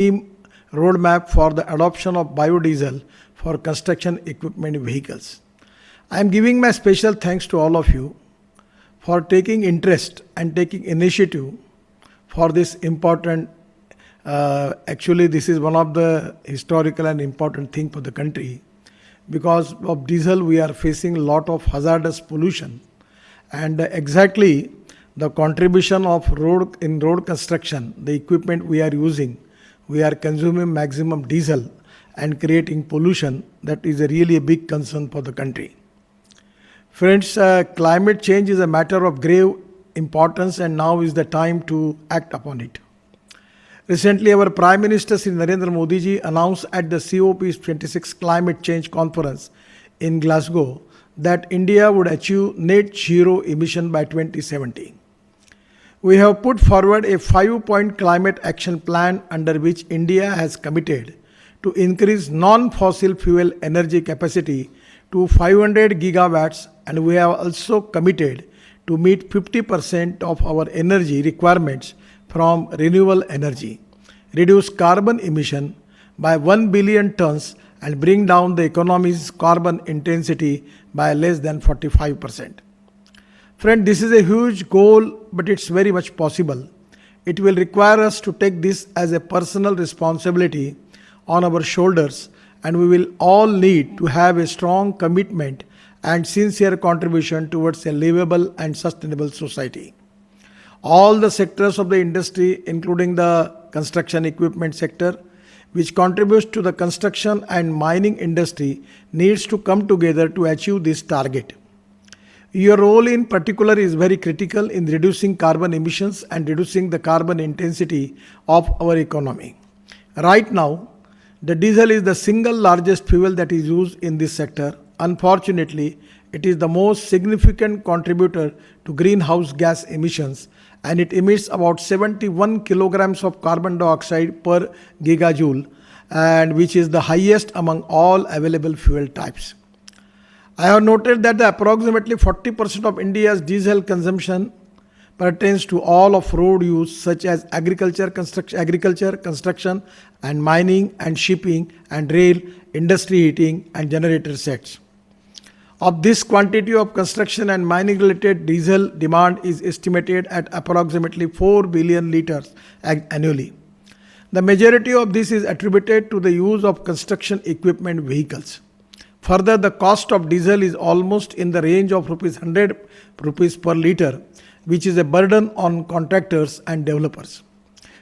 roadmap for the adoption of biodiesel for construction equipment vehicles. I am giving my special thanks to all of you for taking interest and taking initiative for this important. Actually, this is one of the historical and important thing for the country. Because of diesel, we are facing a lot of hazardous pollution, and exactly the contribution of road construction, the equipment we are using, we are consuming maximum diesel and creating pollution. That is really a big concern for the country. Friends, climate change is a matter of grave importance, and now is the time to act upon it. Recently, our Prime Minister Sri Narendra Modi ji announced at the COP26 Climate Change Conference in Glasgow that India would achieve net zero emission by 2070. We have put forward a 5-point climate action plan under which India has committed to increase non-fossil fuel energy capacity to 500 gigawatts, and we have also committed to meet 50% of our energy requirements from renewable energy, reduce carbon emission by 1 billion tons, and bring down the economy's carbon intensity by less than 45%. Friend, this is a huge goal, but it's very much possible. It will require us to take this as a personal responsibility on our shoulders, and we will all need to have a strong commitment and sincere contribution towards a livable and sustainable society. All the sectors of the industry, including the construction equipment sector, which contributes to the construction and mining industry, needs to come together to achieve this target. Your role in particular is very critical in reducing carbon emissions and reducing the carbon intensity of our economy. Right now, the diesel is the single largest fuel that is used in this sector. Unfortunately, it is the most significant contributor to greenhouse gas emissions, and it emits about 71 kilograms of carbon dioxide per gigajoule, and which is the highest among all available fuel types. I have noted that approximately 40% of India's diesel consumption pertains to all of road use, such as agriculture, construction and mining and shipping and rail, industry heating and generator sets. Of this quantity of construction and mining related diesel demand is estimated at approximately 4 billion liters annually. The majority of this is attributed to the use of construction equipment vehicles. Further, the cost of diesel is almost in the range of 100 rupees per liter, which is a burden on contractors and developers.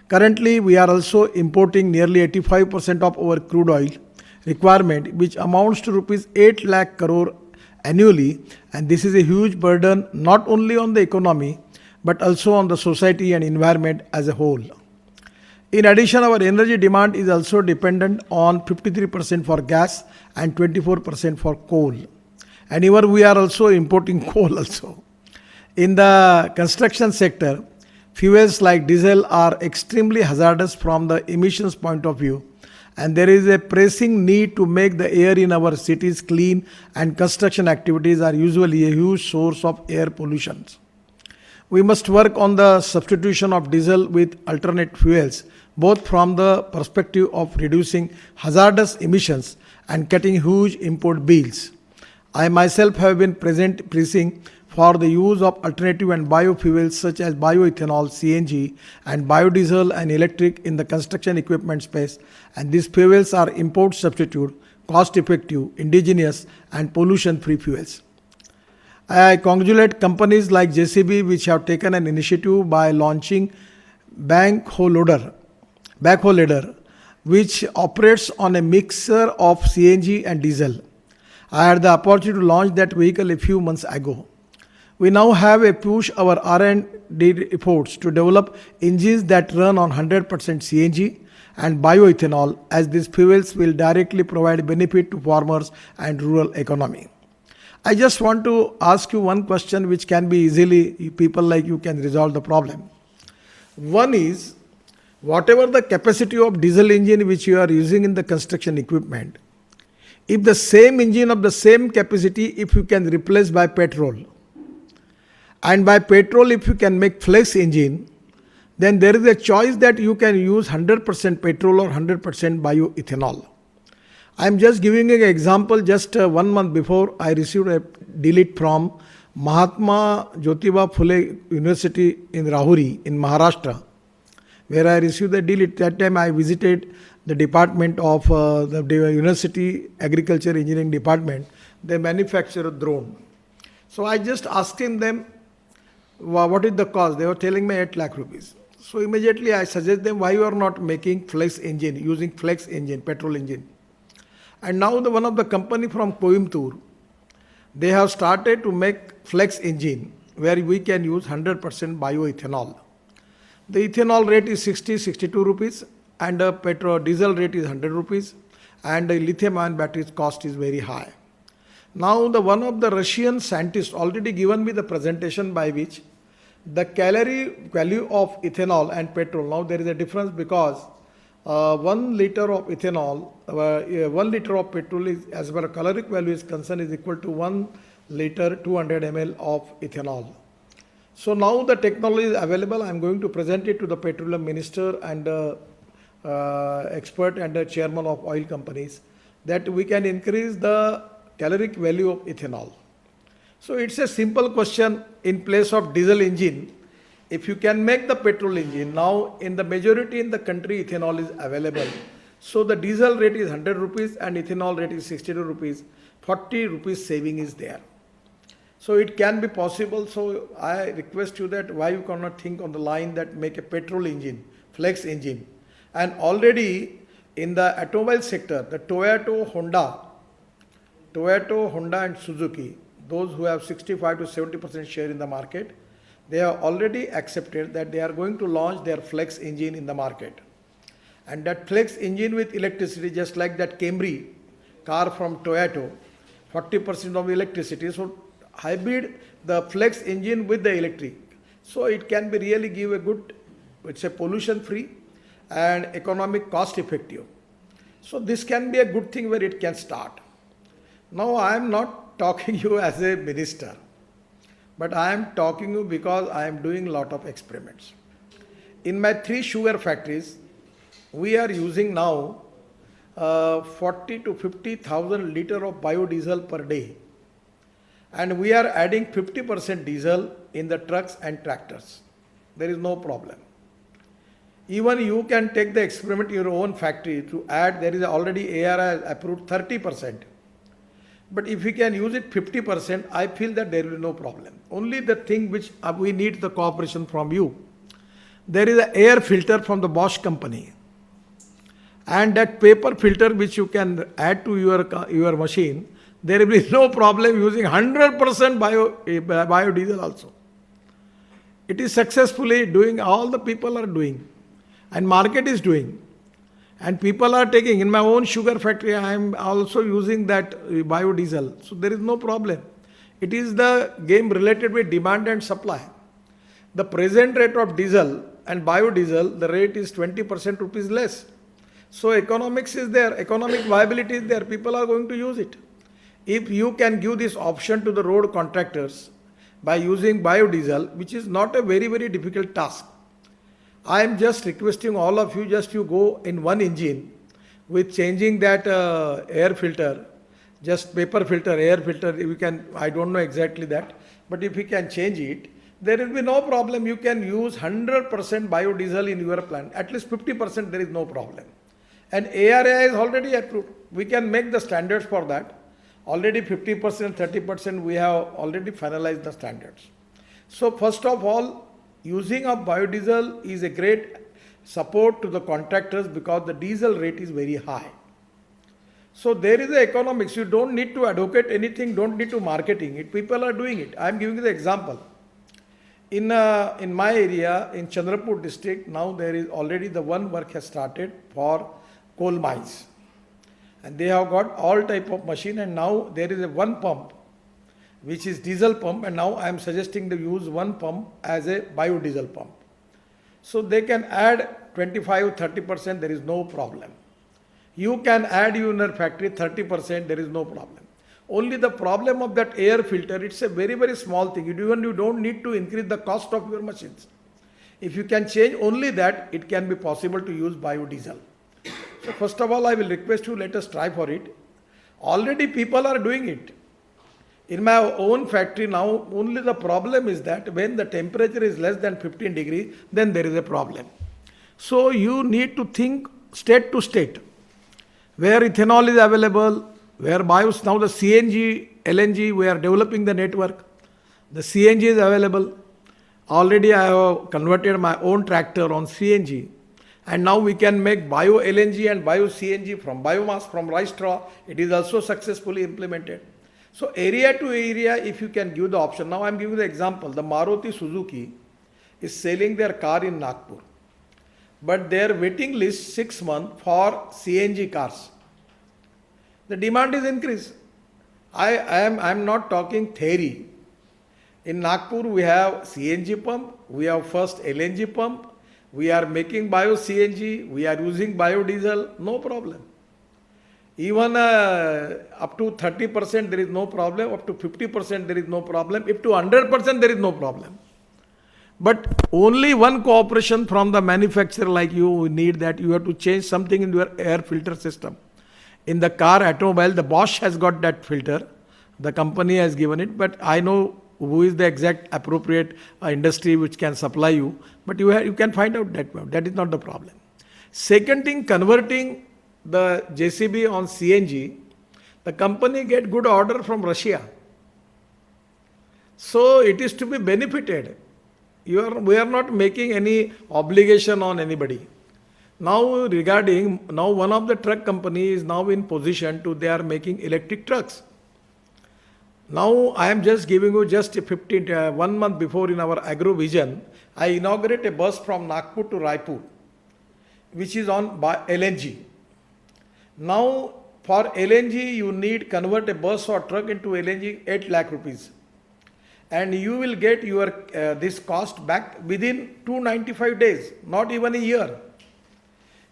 Currently, we are also importing nearly 85% of our crude oil requirement, which amounts to rupees 8 lakh crore annually, and this is a huge burden not only on the economy but also on the society and environment as a whole. In addition, our energy demand is also dependent on 53% for gas and 24% for coal. And even we are also importing coal also. In the construction sector, fuels like diesel are extremely hazardous from the emissions point of view, and there is a pressing need to make the air in our cities clean, and construction activities are usually a huge source of air pollution. We must work on the substitution of diesel with alternate fuels, both from the perspective of reducing hazardous emissions and cutting huge import bills. I myself have been pressing for the use of alternative and biofuels such as bioethanol, CNG, and biodiesel and electric in the construction equipment space, and these fuels are import substitute, cost-effective, indigenous, and pollution-free fuels. I congratulate companies like JCB which have taken an initiative by launching backhoe loader, which operates on a mixture of CNG and diesel. I had the opportunity to launch that vehicle a few months ago. We now have a push our R&D efforts to develop engines that run on 100% CNG and bioethanol, as these fuels will directly provide benefit to farmers and rural economy. I just want to ask you one question which can be easily, people like you can resolve the problem. One is, whatever the capacity of diesel engine which you are using in the construction equipment, if the same engine of the same capacity, if you can replace by petrol, and by petrol if you can make flex engine, then there is a choice that you can use 100% petrol or 100% bioethanol. I am just giving an example. Just 1 month before, I received a delete from Mahatma Jyotiba Phule University in Rahuri in Maharashtra, where I received the delete. That time I visited the department of the University Agriculture Engineering Department. They manufacture a drone. So I just asked them, what is the cost? They were telling me 8 lakh rupees. So immediately I suggest them, why you are not making flex engine, using flex engine, petrol engine. And now one of the company from Coimbatore, they have started to make flex engine where we can use 100% bioethanol. The ethanol rate is 62 rupees and the petrol diesel rate is 100 rupees and the lithium ion battery's cost is very high. Now one of the Russian scientists already given me the presentation by which the calorie value of ethanol and petrol, now there is a difference because 1 liter of ethanol, 1 liter of petrol is, as far as caloric value is concerned, is equal to 1 liter 200 ml of ethanol. So now the technology is available. I am going to present it to the petroleum minister and expert and the chairman of oil companies that we can increase the caloric value of ethanol. So it's a simple question. In place of diesel engine, if you can make the petrol engine, now in the majority in the country ethanol is available. So the diesel rate is 100 rupees and ethanol rate is 62 rupees. 40 rupees saving is there. So it can be possible. So I request you that why you cannot think on the line that make a petrol engine, flex engine. And already in the automobile sector, the Toyota, Honda and Suzuki, those who have 65 to 70% share in the market, they have already accepted that they are going to launch their flex engine in the market. And that flex engine with electricity, just like that Camry car from Toyota, 40% of electricity. So hybrid, the flex engine with the electric. So it can be really give a good, it's a pollution free and economic cost effective. So this can be a good thing where it can start. Now I am not talking you as a minister, but I am talking you because I am doing a lot of experiments. In my 3 sugar factories, we are using now 40 to 50,000 liter of biodiesel per day. And we are adding 50% diesel in the trucks and tractors. There is no problem. Even you can take the experiment in your own factory to add, there is already ARI approved 30%. But if we can use it 50%, I feel that there will be no problem. Only the thing which we need the cooperation from you. There is an air filter from the Bosch company. And that paper filter which you can add to your machine, there will be no problem using 100% biodiesel also. It is successfully doing, all the people are doing. And market is doing. And people are taking, in my own sugar factory, I am also using that biodiesel. So there is no problem. It is the game related with demand and supply. The present rate of diesel and biodiesel, the rate is 20% rupees less. So economics is there, economic viability is there, people are going to use it. If you can give this option to the road contractors by using biodiesel, which is not a very, very difficult task. I am just requesting all of you, just you go in one engine with changing that air filter, just paper filter, air filter, you can, I don't know exactly that, but if you can change it, there will be no problem. You can use 100% biodiesel in your plant, at least 50% there is no problem. And ARI is already approved. We can make the standards for that. Already 50%, 30% we have already finalized the standards. So first of all, using of biodiesel is a great support to the contractors because the diesel rate is very high. So there is the economics. You don't need to advocate anything, don't need to marketing it. People are doing it. I am giving you the example. In my area, in Chandrapur district, now there is already the one work has started for coal mines. And they have got all type of machine, and now there is a one pump which is diesel pump, and now I am suggesting to use one pump as a biodiesel pump. So they can add 25-30%, there is no problem. You can add in your factory 30%, there is no problem. Only the problem of that air filter, it's a very, very small thing. You don't need to increase the cost of your machines. If you can change only that, it can be possible to use biodiesel. So first of all, I will request you, let us try for it. Already people are doing it. In my own factory now, only the problem is that when the temperature is less than 15 degrees, then there is a problem. So you need to think state to state, where ethanol is available, where bios, now the CNG, LNG, we are developing the network. The CNG is available. Already I have converted my own tractor on CNG. And now we can make bio LNG and bio CNG from biomass, from rice straw. It is also successfully implemented. So area to area, if you can give the option. Now I am giving the example. The Maruti Suzuki is selling their car in Nagpur. But their waiting list 6 months for CNG cars. The demand is increased. I am not talking theory. In Nagpur, we have CNG pump, we have first LNG pump, we are making bio CNG, we are using biodiesel, no problem. Even up to 30% there is no problem, up to 50% there is no problem, up to 100% there is no problem. But only one cooperation from the manufacturer like you need, that you have to change something in your air filter system. In the car, automobile, the Bosch has got that filter, the company has given it, but I know who is the exact appropriate industry which can supply you, but you can find out that is not the problem. Second thing, converting the JCB on CNG, the company get good order from Russia. So it is to be benefited. We are not making any obligation on anybody. Now one of the truck company is now in position to, they are making electric trucks. Now I am just giving you just 1 month before in our AgroVision, I inaugurate a bus from Nagpur to Raipur, which is on by LNG. Now for LNG you need convert a bus or truck into LNG 8 lakh rupees. And you will get your this cost back within 295 days, not even a year.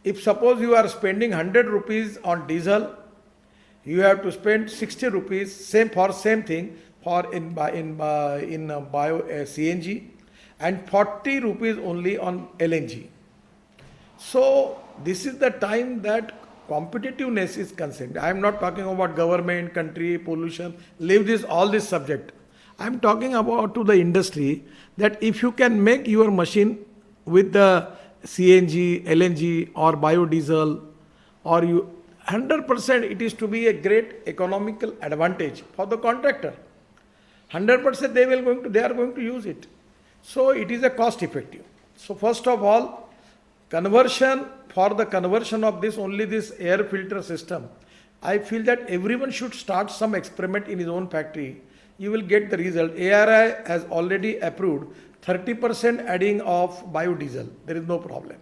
If suppose you are spending 100 rupees on diesel, you have to spend 60 rupees same thing for in bio CNG, and 40 rupees only on LNG. So this is the time that competitiveness is concerned. I am not talking about government, country, pollution, leave all this subject. I am talking about to the industry, that if you can make your machine with the CNG, LNG or biodiesel, or you 100%, it is to be a great economical advantage for the contractor. 100% they are going to use it. So it is a cost effective. So first of all, for the conversion of this air filter system, I feel that everyone should start some experiment in his own factory. You will get the result. ARI has already approved 30% adding of biodiesel. There is no problem.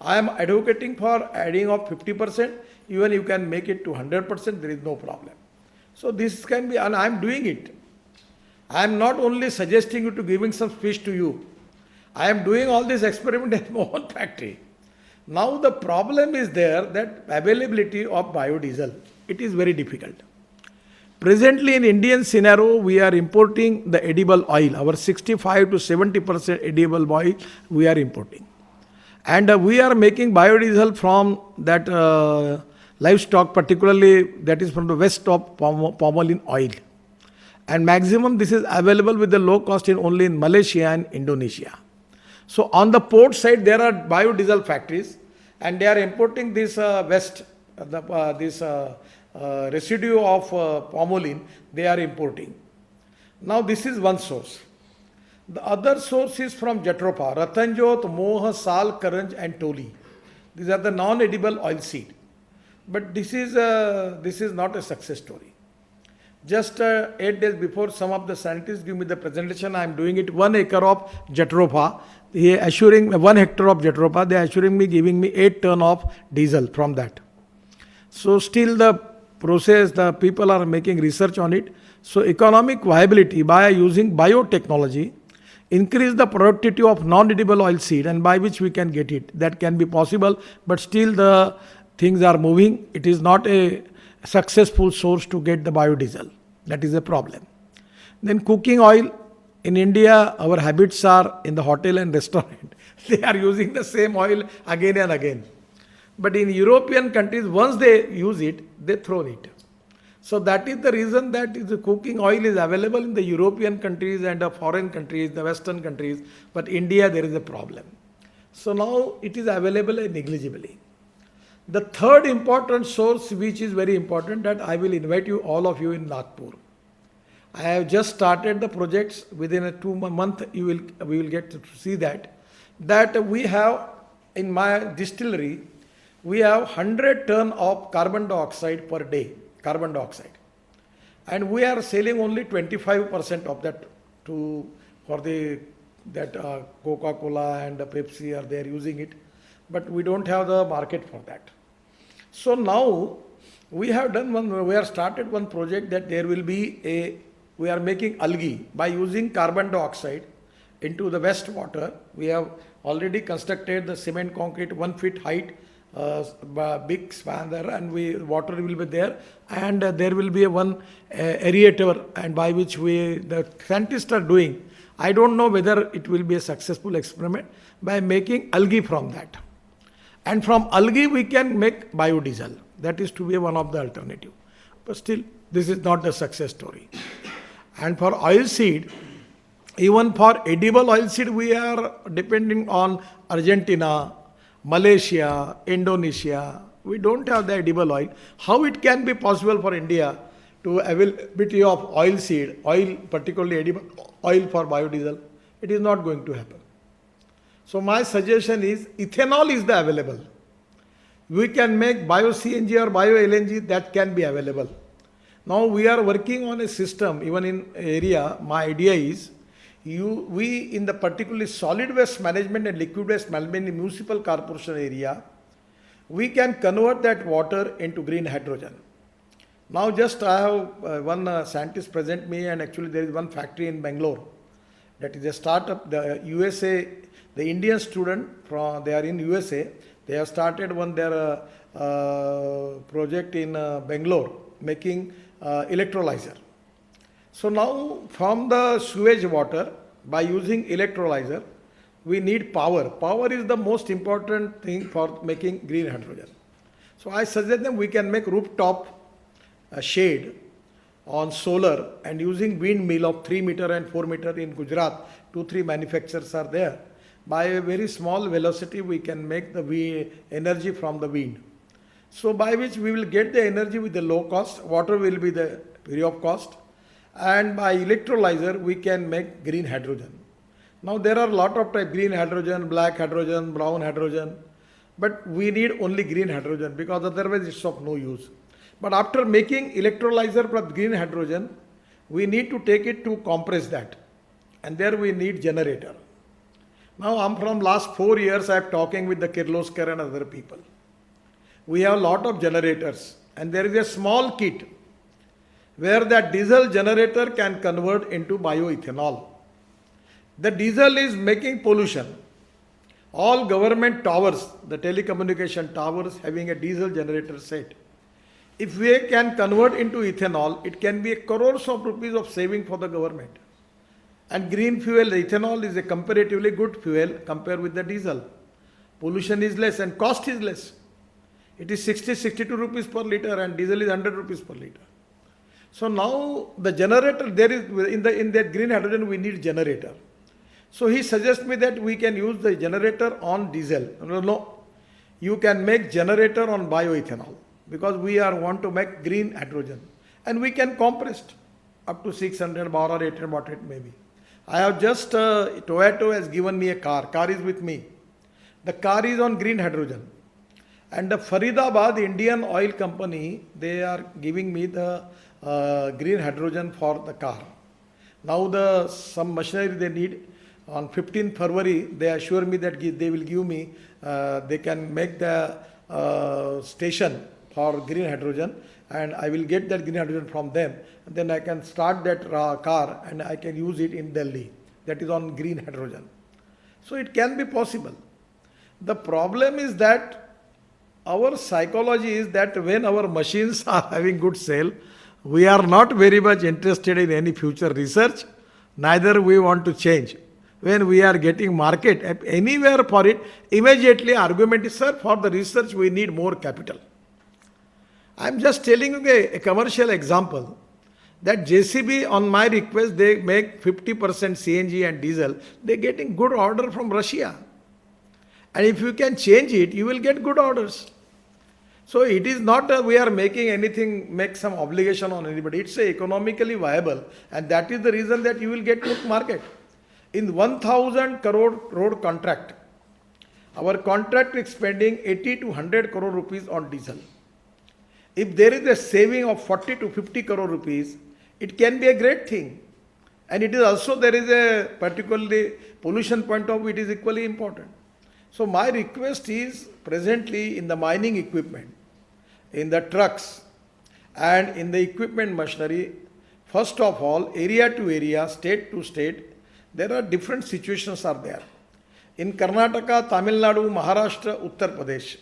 I am advocating for adding of 50%. Even you can make it to 100%. There is no problem. So this can be, and I am doing it. I am not only suggesting you to giving some speech to you. I am doing all this experiment in my own factory. Now the problem is there, that availability of biodiesel, it is very difficult. Presently in Indian scenario, we are importing the edible oil. Our 65 to 70% edible oil we are importing. And we are making biodiesel from that livestock, particularly that is from the west of palm oil. And maximum this is available with the low cost only in Malaysia and Indonesia. So on the port side, there are biodiesel factories, and they are importing this residue of palm oil, they are importing. Now this is one source. The other source is from Jatropha, Ratanjot, Moh, Sal, Karanj and Toli. These are the non-edible oil seed. But this is not a success story. Just 8 days before, some of the scientists give me the presentation. I am doing it 1 acre of Jatropha. They are assuring 1 hectare of Jatropha. They are assuring me, giving me 8 ton of diesel from that. So still the process, the people are making research on it. So economic viability by using biotechnology, increase the productivity of non-edible oil seed, and by which we can get it. That can be possible, but still the things are moving. It is not a successful source to get the biodiesel. That is a problem. Then cooking oil. In India, our habits are in the hotel and restaurant. They are using the same oil again and again. But in European countries, once they use it, they throw it. So that is the reason that the cooking oil is available in the European countries and the foreign countries, the Western countries, but India there is a problem. So now it is available negligibly. The third important source which is very important, that I will invite you, all of you, in Nagpur. I have just started the projects. Within a 2 month we will get to see that we have in my distillery, we have 100 ton of carbon dioxide per day, carbon dioxide, and we are selling only 25% of that to Coca-Cola and Pepsi are there using it, but we don't have the market for that. So now we have started one project that there will be we are making algae by using carbon dioxide into the wastewater. We have already constructed the cement concrete 1 feet height, big span there, and water will be there, and there will be one aerator, and by which the scientists are doing. I don't know whether it will be a successful experiment, by making algae from that. And from algae we can make biodiesel. That is to be one of the alternative. But still, this is not the success story. And for oilseed, even for edible oilseed, we are depending on Argentina, Malaysia, Indonesia. We don't have the edible oil. How it can be possible for India to availability of oilseed, oil, particularly edible oil for biodiesel? It is not going to happen. So my suggestion is, ethanol is the available. We can make bio-CNG or bio-LNG, that can be available. Now we are working on a system, even in area, my idea is, we in the particularly solid waste management and liquid waste management in municipal corporation area, we can convert that water into green hydrogen. Now just I have one scientist present me, and actually there is one factory in Bangalore. That is a startup, the USA, the Indian student, they are in USA. They have started their project in Bangalore, making electrolyzer. So now from the sewage water, by using electrolyzer, we need power. Power is the most important thing for making green hydrogen. So I suggest them we can make rooftop shade on solar, and using windmill of 3 meter and 4 meter in Gujarat, 2-3 manufacturers are there. By a very small velocity, we can make the energy from the wind. So by which we will get the energy with the low cost, water will be the free of cost, and by electrolyzer we can make green hydrogen. Now there are a lot of type: green hydrogen, black hydrogen, brown hydrogen, but we need only green hydrogen, because otherwise it's of no use. But after making electrolyzer for green hydrogen, we need to take it to compress that, and there we need generator. Now I'm from last 4 years I am talking with the Kirloskar and other people. We have a lot of generators, and there is a small kit where that diesel generator can convert into bioethanol. The diesel is making pollution. All government towers, the telecommunication towers, having a diesel generator set. If we can convert into ethanol, it can be crores of rupees of saving for the government. And green fuel, ethanol, is a comparatively good fuel compared with the diesel. Pollution is less and cost is less. It is 60-62 rupees per liter, and diesel is 100 rupees per liter. So now the generator, there is in that green hydrogen we need generator. So he suggests me that we can use the generator on diesel. No, you can make generator on bioethanol, because we want to make green hydrogen, and we can compress up to 600 bar or 800 what it may be. I have just Toyota has given me a car. Car is with me. The car is on green hydrogen, and the Faridabad Indian Oil Company, they are giving me the green hydrogen for the car. Now some machinery they need. On 15th February, they assure me that they will give me, they can make the station for green hydrogen, and I will get that green hydrogen from them. And then I can start that car and I can use it in Delhi. That is on green hydrogen. So it can be possible. The problem is that our psychology is that when our machines are having good sale, we are not very much interested in any future research, neither we want to change. when we are getting market anywhere for it, immediately argument is, sir, for the research we need more capital. I am just telling you a commercial example that JCB on my request they make 50% CNG and diesel. They are getting good order from Russia. And if you can change it, you will get good orders. So it is not we are making anything, make some obligation on anybody. It's economically viable, and that is the reason that you will get good market. In 1,000 crore road contract, our contract is spending 80 to 100 crore rupees on diesel. If there is a saving of 40 to 50 crore rupees, it can be a great thing. And it is also, there is a particularly pollution point of view, it is equally important. So my request is presently in the mining equipment, in the trucks and in the equipment machinery, first of all, area to area, state to state, there are different situations are there. In Karnataka, Tamil Nadu, Maharashtra, Uttar Pradesh,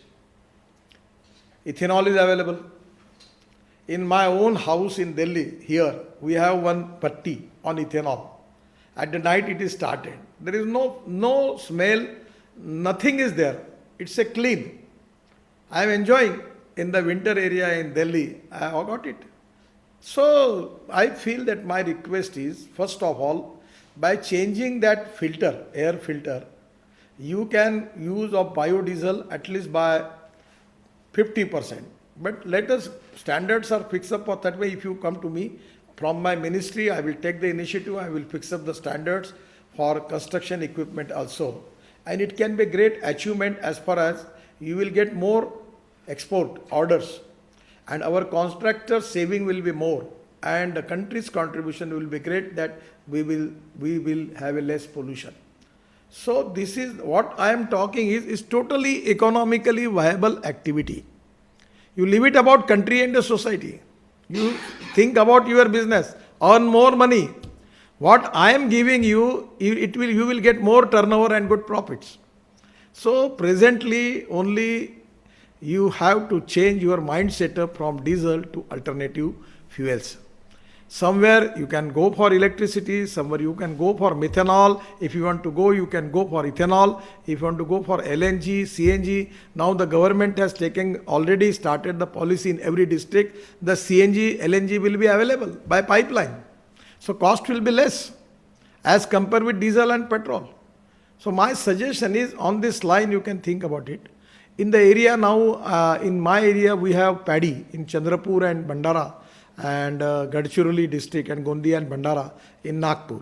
ethanol is available. In my own house in Delhi, here, we have one patti on ethanol. At the night it is started. There is no smell, nothing is there. It's a clean. I am enjoying in the winter area in Delhi. I got it. So I feel that my request is, first of all, by changing that filter, air filter, you can use of biodiesel at least by 50%. But let us, standards are fixed up for that way. If you come to me from my ministry, I will take the initiative, I will fix up the standards for construction equipment also. And it can be a great achievement as far as you will get more export orders. And our contractor saving will be more. And the country's contribution will be great, that we will have a less pollution. So this is what I am talking is totally economically viable activity. You leave it about country and the society. You think about your business, earn more money. What I am giving you, you will get more turnover and good profits. So presently only you have to change your mindset from diesel to alternative fuels. Somewhere you can go for electricity, somewhere you can go for methanol. If you want to go, you can go for ethanol. If you want to go for LNG, CNG, now the government has already started the policy in every district. The CNG, LNG will be available by pipeline. So cost will be less as compared with diesel and petrol. So my suggestion is, on this line you can think about it. In the area now, in my area we have paddy in Chandrapur and Bandara, and Gadchiroli district and Gondia and Bandara in Nagpur.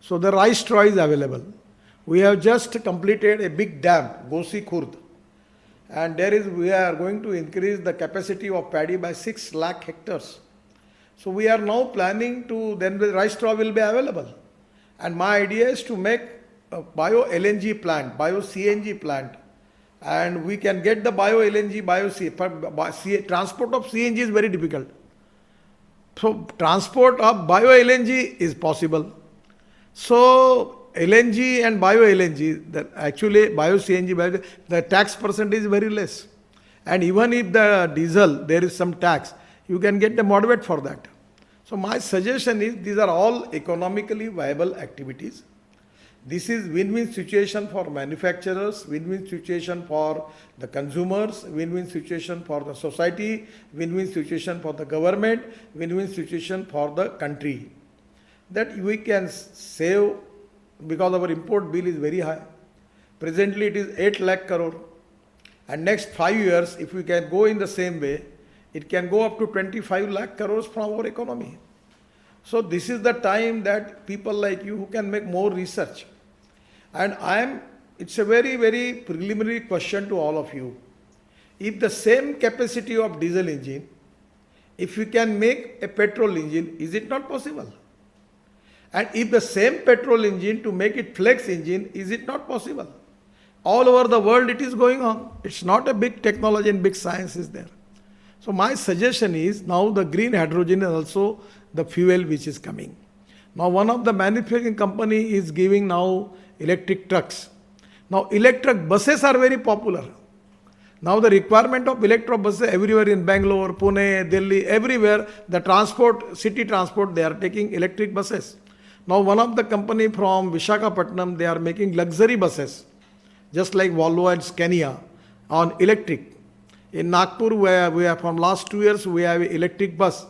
So the rice straw is available. We have just completed a big dam, Gosi Khurd, and we are going to increase the capacity of paddy by 6 lakh hectares. So we are now planning to, then the rice straw will be available. And my idea is to make a bio LNG plant, bio CNG plant, and we can get the bio LNG, transport of CNG is very difficult. So transport of bio LNG is possible. So LNG and bio LNG, actually bio CNG, the tax percentage is very less. And even if the diesel, there is some tax, you can get the moderate for that. So my suggestion is, these are all economically viable activities. This is win-win situation for manufacturers, win-win situation for the consumers, win-win situation for the society, win-win situation for the government, win-win situation for the country. That we can save, because our import bill is very high. Presently it is 8 lakh crore. And next 5 years, if we can go in the same way, it can go up to 25 lakh crores from our economy. So this is the time that people like you who can make more research. And it's a very, very preliminary question to all of you. If the same capacity of diesel engine, if we can make a petrol engine, is it not possible? And if the same petrol engine, to make it flex engine, is it not possible? All over the world it is going on. It's not a big technology and big science is there. So my suggestion is, now the green hydrogen is also the fuel which is coming. Now one of the manufacturing company is giving now electric trucks. Now electric buses are very popular. Now the requirement of electric buses everywhere in Bangalore, Pune, Delhi, everywhere, the transport, city transport, they are taking electric buses. Now one of the company from Visakhapatnam, they are making luxury buses, just like Volvo and Scania, on electric. In Nagpur, where we are from last 2 years, we have an electric bus,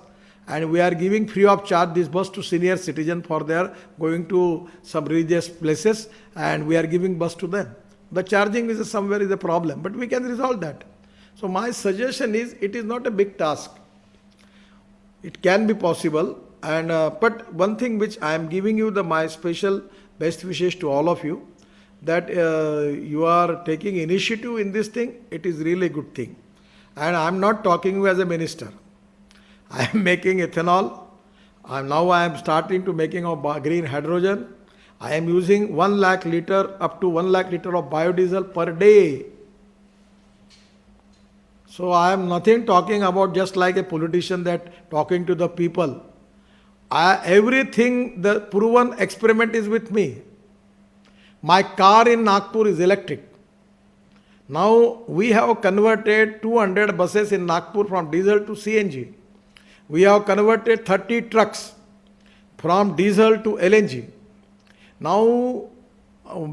and we are giving free of charge this bus to senior citizen for their going to some religious places, and we are giving bus to them. The charging is somewhere is a problem, but we can resolve that. So my suggestion is, it is not a big task. It can be possible, and but one thing which I am giving you my special best wishes to all of you, that you are taking initiative in this thing. It is really a good thing. And I am not talking you as a minister. I am making ethanol. I am starting to making of green hydrogen. I am using 1 lakh liter, up to 1 lakh liter of biodiesel per day. So I am nothing talking about just like a politician that talking to the people. Everything, the proven experiment is with me. My car in Nagpur is electric. Now we have converted 200 buses in Nagpur from diesel to CNG. We have converted 30 trucks from diesel to LNG. Now,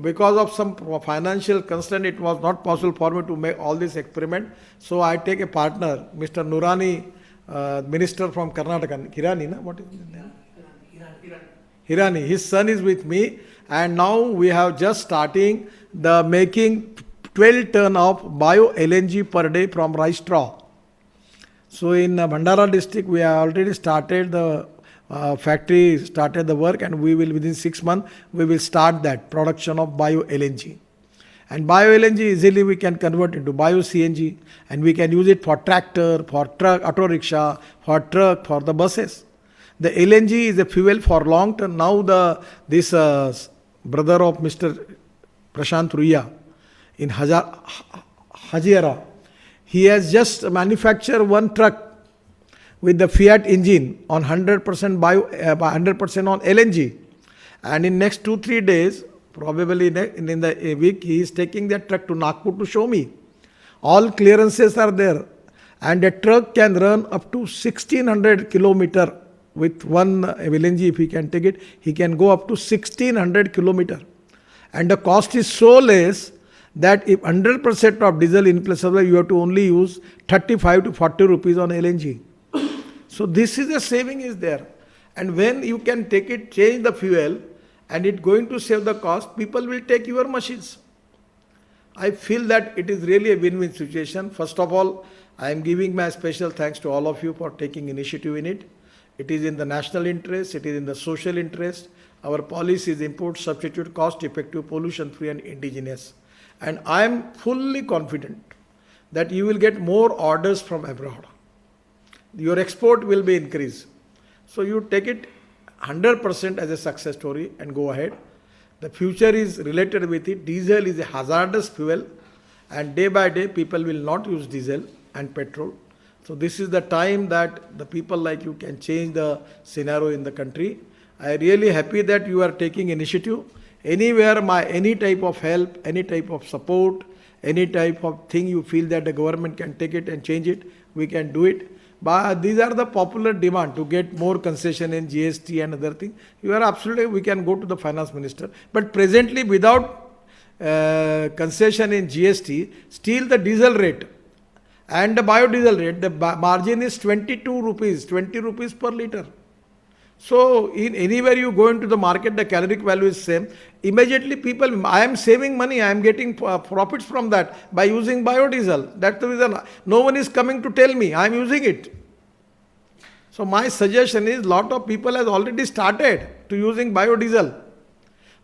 because of some financial constraint, it was not possible for me to make all this experiment. So I take a partner, Mr. Nurani, minister from Karnataka. Hirani, na? What is his name? Hirani. His son is with me, and now we have just starting the making 12 ton of bio LNG per day from rice straw. So in Bhandara district, we have already started the factory, started the work, and we will within 6 months we will start that production of bio LNG. And bio LNG easily we can convert into bio CNG, and we can use it for tractor, for truck, auto rickshaw, for truck, for the buses. The LNG is a fuel for long term. Now this brother of Mr. Prashant Ruya in Hajiara, he has just manufactured one truck with the Fiat engine on 100% bio, 100% on LNG, and in next 2-3 days, probably in the week, he is taking that truck to Nagpur to show me. All clearances are there, and the truck can run up to 1600 kilometer with one LNG. If he can take it, he can go up to 1600 kilometer, and the cost is so less that if 100% of diesel in place of that, you have to only use 35 to 40 rupees on LNG. So this is a saving is there. And when you can take it, change the fuel, and it going to save the cost, people will take your machines. I feel that it is really a win-win situation. First of all, I am giving my special thanks to all of you for taking initiative in it. It is in the national interest, it is in the social interest. Our policy is import substitute, cost effective, pollution free and indigenous. And I am fully confident that you will get more orders from abroad. Your export will be increased. So you take it 100% as a success story and go ahead. The future is related with it. Diesel is a hazardous fuel, and day by day people will not use diesel and petrol. So this is the time that the people like you can change the scenario in the country. I am really happy that you are taking initiative. Anywhere, any type of help, any type of support, any type of thing you feel that the government can take it and change it, we can do it. But these are the popular demand to get more concession in GST and other things. You are absolutely, we can go to the finance minister. But presently, without concession in GST, still the diesel rate and the biodiesel rate, the margin is 22 rupees, 20 rupees per liter. So in anywhere you go into the market, the caloric value is same. Immediately people, I am saving money, I am getting profits from that by using biodiesel. That's the reason. No one is coming to tell me, I am using it. So my suggestion is, lot of people has already started to using biodiesel.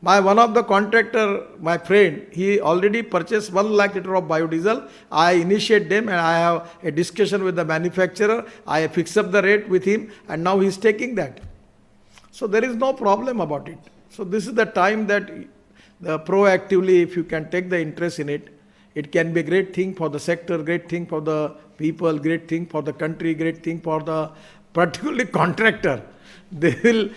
One of the contractor, my friend, he already purchased 1 lakh liter of biodiesel. I initiate them and I have a discussion with the manufacturer. I fix up the rate with him and now he is taking that. So there is no problem about it. So this is the time that proactively, if you can take the interest in it, it can be a great thing for the sector, great thing for the people, great thing for the country, great thing for the particularly contractor. They will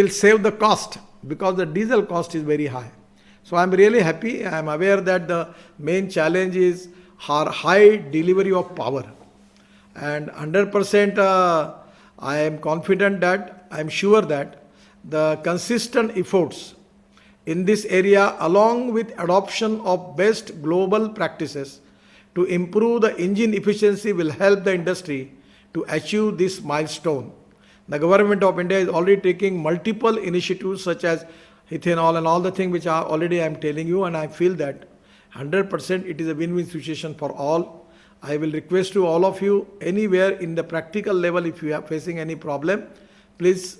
save the cost because the diesel cost is very high. So I am really happy. I am aware that the main challenge is high delivery of power. And 100% I am confident that, I am sure that the consistent efforts in this area along with adoption of best global practices to improve the engine efficiency will help the industry to achieve this milestone. The government of India is already taking multiple initiatives such as ethanol and all the things which are already I am telling you, and I feel that 100% it is a win-win situation for all. I will request to all of you anywhere in the practical level, if you are facing any problem, please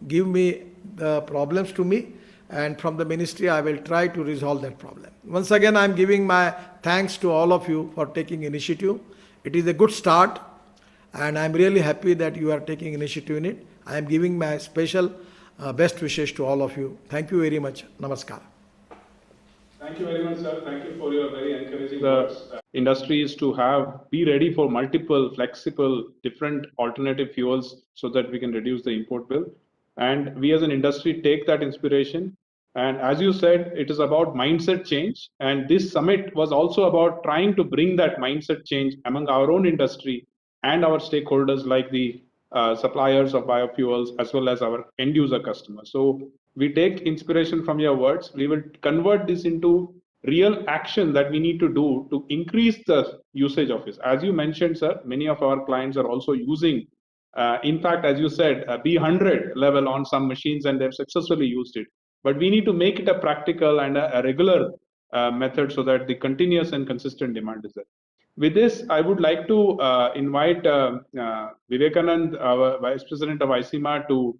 give me the problems to me, and from the ministry I will try to resolve that problem. Once again, I am giving my thanks to all of you for taking initiative. It is a good start, and I am really happy that you are taking initiative in it. I am giving my special best wishes to all of you. Thank you very much. Namaskar. Thank you very much, sir. Thank you for your very encouraging words. Industry is to be ready for multiple, flexible, different alternative fuels so that we can reduce the import bill. And we as an industry take that inspiration. And as you said, it is about mindset change. And this summit was also about trying to bring that mindset change among our own industry and our stakeholders like the suppliers of biofuels as well as our end user customers. So we take inspiration from your words. We will convert this into real action that we need to do to increase the usage of this. As you mentioned, sir, many of our clients are also using, in fact, as you said, a B100 level on some machines, and they've successfully used it. But we need to make it a practical and a regular method so that the continuous and consistent demand is there. With this, I would like to invite Vivekanand, our Vice President of ICEMA, to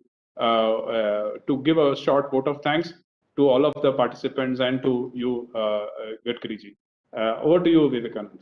give a short vote of thanks to all of the participants and to you, Gadkari ji. Over to you, Vivekanand.